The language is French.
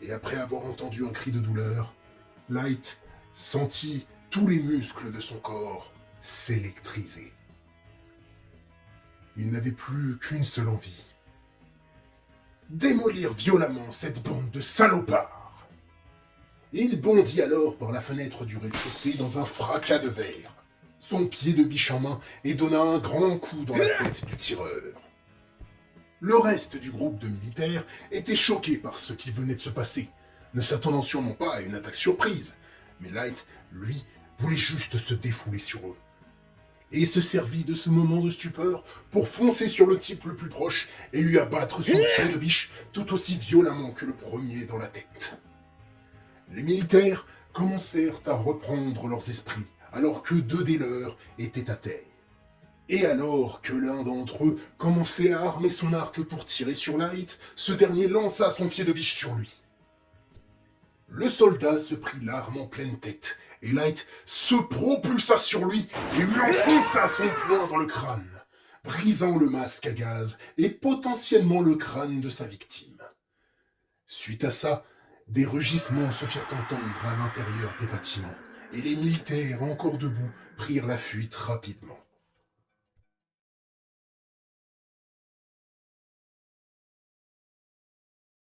Et après avoir entendu un cri de douleur, Light sentit tous les muscles de son corps s'électriser. Il n'avait plus qu'une seule envie. Démolir violemment cette bande de salopards. Il bondit alors par la fenêtre du rez-de-chaussée dans un fracas de verre, son pied de biche en main, et donna un grand coup dans la tête du tireur. Le reste du groupe de militaires était choqué par ce qui venait de se passer, ne s'attendant sûrement pas à une attaque surprise, mais Light, lui, voulait juste se défouler sur eux. Et se servit de ce moment de stupeur pour foncer sur le type le plus proche et lui abattre son pied de biche tout aussi violemment que le premier dans la tête. Les militaires commencèrent à reprendre leurs esprits alors que 2 des leurs étaient à terre. Et alors que l'un d'entre eux commençait à armer son arc pour tirer sur Light, ce dernier lança son pied de biche sur lui. Le soldat se prit l'arme en pleine tête, et Light se propulsa sur lui et lui enfonça son poing dans le crâne, brisant le masque à gaz et potentiellement le crâne de sa victime. Suite à ça, des rugissements se firent entendre à l'intérieur des bâtiments, et les militaires, encore debout, prirent la fuite rapidement.